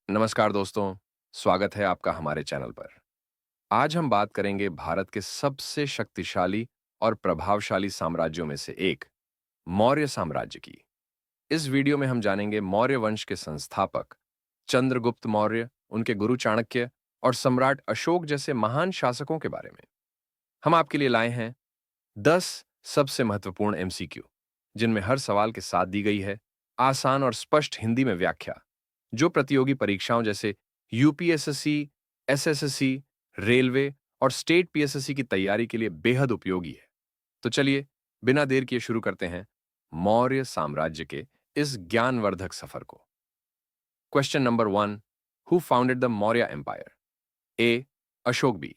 नमस्कार दोस्तों, स्वागत है आपका हमारे चैनल पर। आज हम बात करेंगे भारत के सबसे शक्तिशाली और प्रभावशाली साम्राज्यों में से एक, मौर्य साम्राज्य की। इस वीडियो में हम जानेंगे मौर्य वंश के संस्थापक चंद्रगुप्त मौर्य, उनके गुरु चाणक्य और सम्राट अशोक जैसे महान शासकों के बारे में। हम आपके लिए लाए हैं 10 सबसे महत्वपूर्ण एमसीक्यू, जिनमें हर सवाल के साथ दी गई है आसान और स्पष्ट हिंदी में व्याख्या, जो प्रतियोगी परीक्षाओं जैसे यूपीएसएससी, एसएससी, रेलवे और स्टेट पीएसएससी की तैयारी के लिए बेहद उपयोगी है। तो चलिए, बिना देर किए शुरू करते हैं मौर्य साम्राज्य के इस ज्ञानवर्धक सफर को। Question number 1, who founded the Maurya empire? A Ashoka, B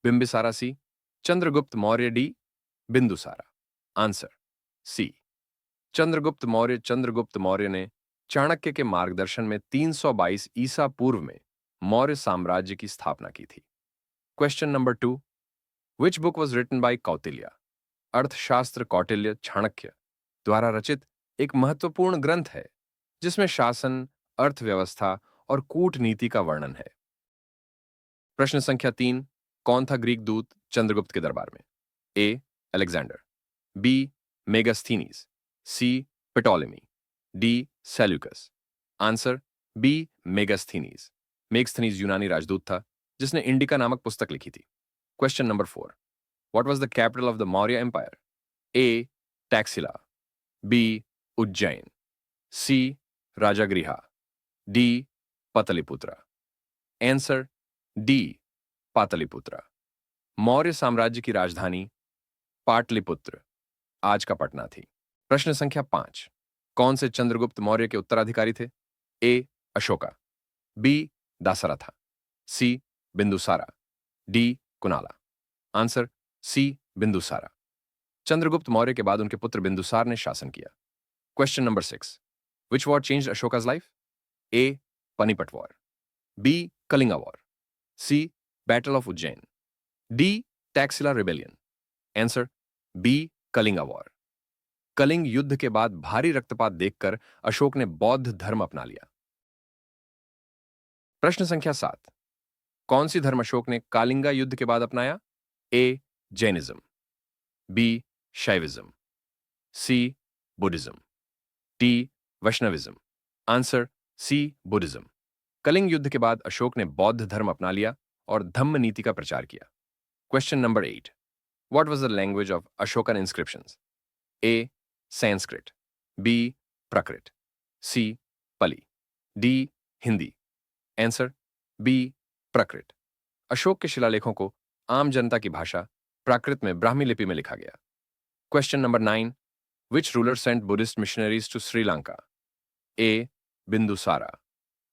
Bimbisara, C Chandragupta Maurya, D Bindusara. Answer C Chandragupta Maurya ने चाणक्य के मार्गदर्शन में 322 ईसा पूर्व में मौर्य साम्राज्य की स्थापना की थी। Question number 2, which book was written by Kautilya? Arthashastra Kautilya Chanakya द्वारा रचित एक महत्वपूर्ण ग्रंथ है, जिसमें शासन, अर्थव्यवस्था और कूटनीति का वर्णन है। प्रश्न संख्या 3, कौन था ग्रीक दूत चंद्रगुप्त के दरबार में? A Alexander, B Megasthenes, C Ptolemy, D Seleucus. Answer B Megasthenes. Megasthenes यूनानी राजदूत था, जिसने इंडिका नामक पुस्तक लिखी थी। Question number 4, what was the capital of the Maurya empire? A Taxila, B Ujjain, C Rajagriha, D Pataliputra. Answer D Pataliputra. Maurya साम्राज्य की राजधानी पाटलिपुत्र, आज का पटना थी। प्रश्न संख्या 5, कौन से चंद्रगुप्त मौर्य के उत्तराधिकारी थे? A Ashoka, B Dasaratha, C Bindusara, D Kunala. Answer C Bindusara. Chandragupta Maurya के बाद उनके पुत्र बिंदुसार ने शासन किया। Question number 6, which war changed Ashoka's life? A Panipat war, B Kalinga war, C battle of Ujjain, D Taxila rebellion. Answer B Kalinga war. Kalinga युद्ध के बाद भारी रक्तपात देखकर अशोक ने बौद्ध धर्म अपना लिया। प्रश्न संख्या 7, कौन सी धर्म अशोक ने कालिंगा युद्ध के बाद अपनाया? A Jainism, B Shaivism, C Buddhism, D Vaishnavism. Answer C Buddhism. Kalinga युद्ध के बाद अशोक ने बौद्ध धर्म अपना लिया और धम्म नीति का प्रचार किया। Question number 8, what was the language of Ashokan inscriptions? A Sanskrit, B Prakrit, C Pali, D Hindi. Answer B Prakrit. Ashoka के शिलालेखों को आम जनता की भाषा प्राकृत में ब्राह्मी लिपि में लिखा गया। Question number 9, which ruler sent Buddhist missionaries to Sri Lanka? A Bindusara,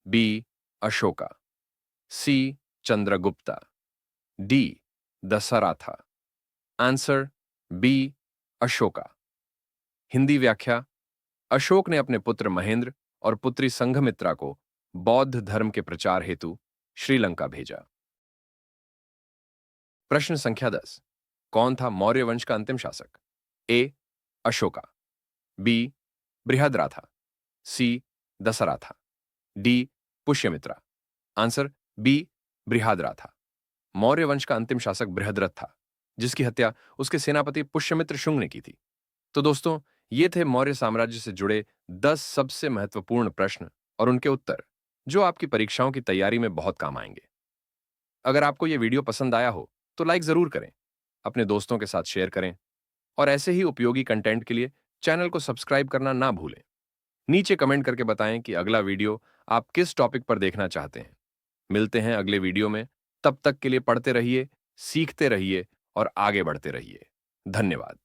B Ashoka, C Chandragupta, D Dasharatha. Answer B Ashoka. Hindi व्याख्या, अशोक ने अपने पुत्र महेंद्र और पुत्री संघमित्रा को बौद्ध धर्म के प्रचार हेतु श्रीलंका भेजा। प्रश्न संख्या 10, कौन था मौर्य वंश का अंतिम शासक? A Ashoka, B Brihadratha, C Dasharatha, D Pushyamitra. Answer B Brihadratha. Maurya वंश का अंतिम शासक बृहद्रथ था, जिसकी हत्या उसके सेनापति पुष्यमित्र शुंग ने की थी। तो दोस्तों, ये थे मौर्य साम्राज्य से जुड़े 10 सबसे महत्वपूर्ण प्रश्न और उनके उत्तर, जो आपकी परीक्षाओं की तैयारी में बहुत काम आएंगे। अगर आपको यह वीडियो पसंद आया हो, तो लाइक जरूर करें, अपने दोस्तों के साथ शेयर करें और ऐसे ही उपयोगी कंटेंट के लिए चैनल को सब्सक्राइब करना ना भूलें। नीचे कमेंट करके बताएं कि अगला वीडियो आप किस टॉपिक पर देखना चाहते हैं। मिलते हैं अगले वीडियो में, तब तक के लिए पढ़ते रहिए, सीखते रहिए और आगे बढ़ते रहिए। धन्यवाद।